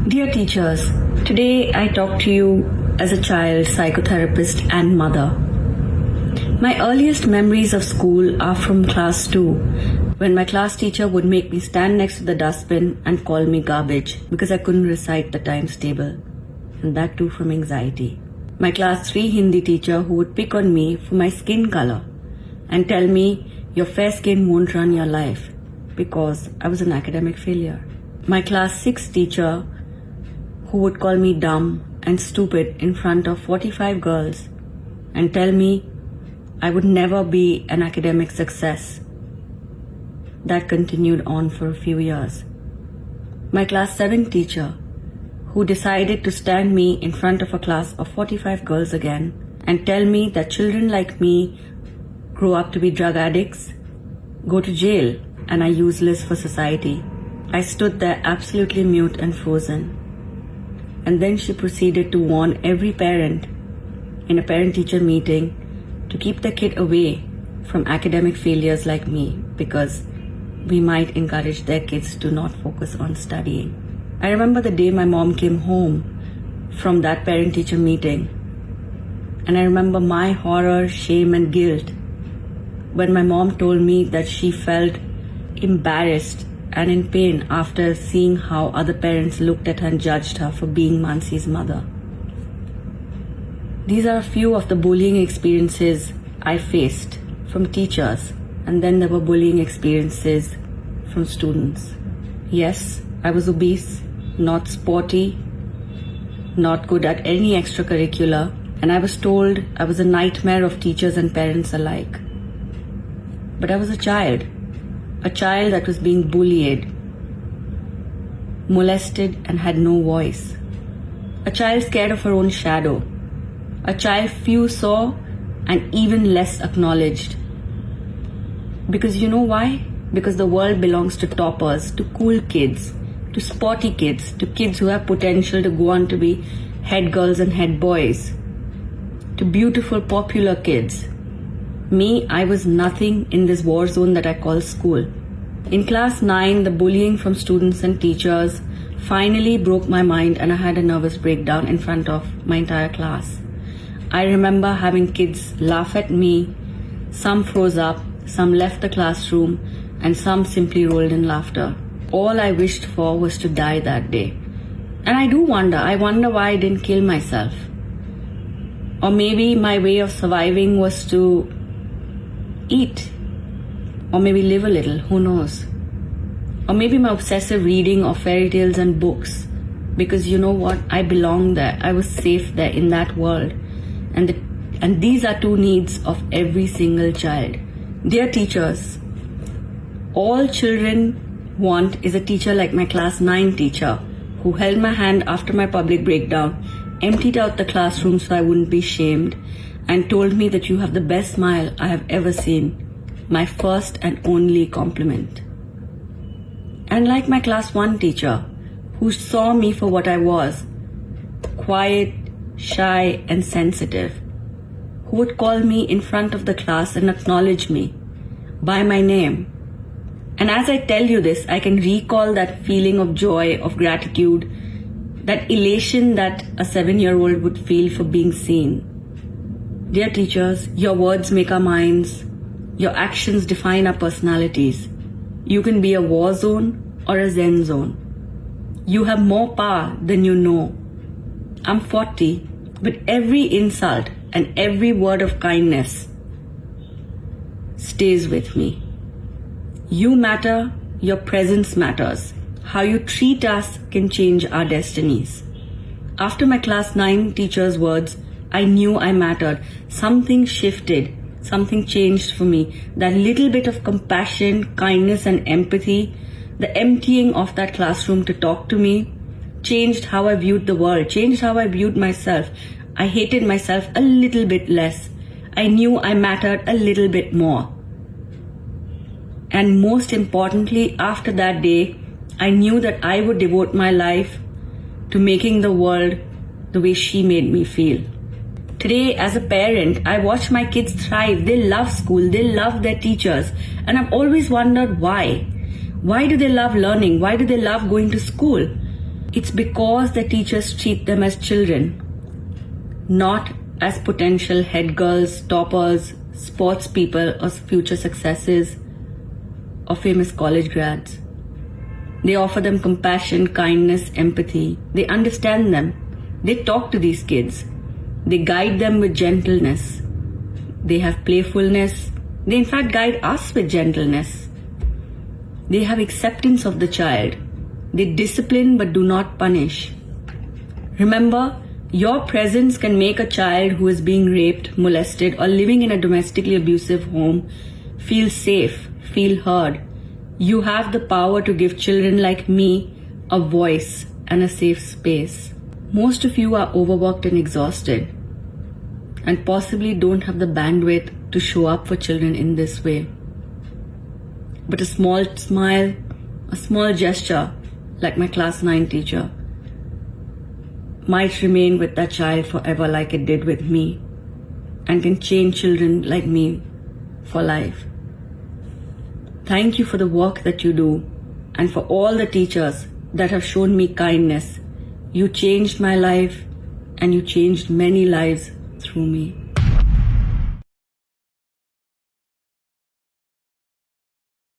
Dear teachers, today I talk to you as a child, psychotherapist, and mother. My earliest memories of school are from class 2, when my class teacher would make me stand next to the dustbin and call me garbage because I couldn't recite the times table, and that too from anxiety. My class 3 Hindi teacher who would pick on me for my skin color and tell me, your fair skin won't run your life, because I was an academic failure. My class 6 teacher who would call me dumb and stupid in front of 45 girls and tell me I would never be an academic success. That continued on for a few years. My class 7 teacher who decided to stand me in front of a class of 45 girls again and tell me that children like me grow up to be drug addicts, go to jail, and are useless for society. I stood there absolutely mute and frozen. And then she proceeded to warn every parent in a parent-teacher meeting to keep their kid away from academic failures like me, because we might encourage their kids to not focus on studying. I remember the day my mom came home from that parent-teacher meeting, and I remember my horror, shame, and guilt when my mom told me that she felt embarrassed and in pain after seeing how other parents looked at her and judged her for being Mansi's mother. These are a few of the bullying experiences I faced from teachers, and then there were bullying experiences from students. Yes, I was obese, not sporty, not good at any extracurricular, and I was told I was a nightmare of teachers and parents alike. But I was a child that was being bullied, molested, and had no voice. A child scared of her own shadow. A child few saw and even less acknowledged. Because you know why? Because the world belongs to toppers, to cool kids, to sporty kids, to kids who have potential to go on to be head girls and head boys, to beautiful popular kids. Me, I was nothing in this war zone that I call school. In class 9, the bullying from students and teachers finally broke my mind, and I had a nervous breakdown in front of my entire class. I remember having kids laugh at me. Some froze up, some left the classroom, and some simply rolled in laughter. All I wished for was to die that day. And I wonder why I didn't kill myself. Or maybe my way of surviving was to eat, or maybe live a little, who knows? Or maybe my obsessive reading of fairy tales and books, because you know what, I belonged there, I was safe there in that world, and these are two needs of every single child. Dear teachers, all children want is a teacher like my class 9 teacher, who held my hand after my public breakdown, emptied out the classroom so I wouldn't be shamed, and told me that you have the best smile I have ever seen. My first and only compliment. And like my class 1 teacher, who saw me for what I was, quiet, shy, and sensitive, who would call me in front of the class and acknowledge me by my name. And as I tell you this, I can recall that feeling of joy, of gratitude, that elation that a 7-year-old would feel for being seen. Dear teachers, your words make our minds, your actions define our personalities. You can be a war zone or a zen zone. You have more power than you know. I'm 40, but every insult and every word of kindness stays with me. You matter, your presence matters. How you treat us can change our destinies. After my class 9 teacher's words, I knew I mattered. Something shifted. Something changed for me. That little bit of compassion, kindness, and empathy, the emptying of that classroom to talk to me, changed how I viewed the world, changed how I viewed myself. I hated myself a little bit less. I knew I mattered a little bit more. And most importantly, after that day, I knew that I would devote my life to making the world the way she made me feel. Today, as a parent, I watch my kids thrive. They love school, they love their teachers, and I've always wondered why. Why do they love learning? Why do they love going to school? It's because the teachers treat them as children, not as potential head girls, toppers, sports people, or future successes, or famous college grads. They offer them compassion, kindness, empathy. They understand them. They talk to these kids. They guide them with gentleness. They have playfulness. They in fact guide us with gentleness. They have acceptance of the child. They discipline but do not punish. Remember, your presence can make a child who is being raped, molested, or living in a domestically abusive home feel safe, feel heard. You have the power to give children like me a voice and a safe space. Most of you are overworked and exhausted, and possibly don't have the bandwidth to show up for children in this way. But a small smile, a small gesture, like my class 9 teacher, might remain with that child forever like it did with me, and can change children like me for life. Thank you for the work that you do, and for all the teachers that have shown me kindness. You changed my life, and you changed many lives through me.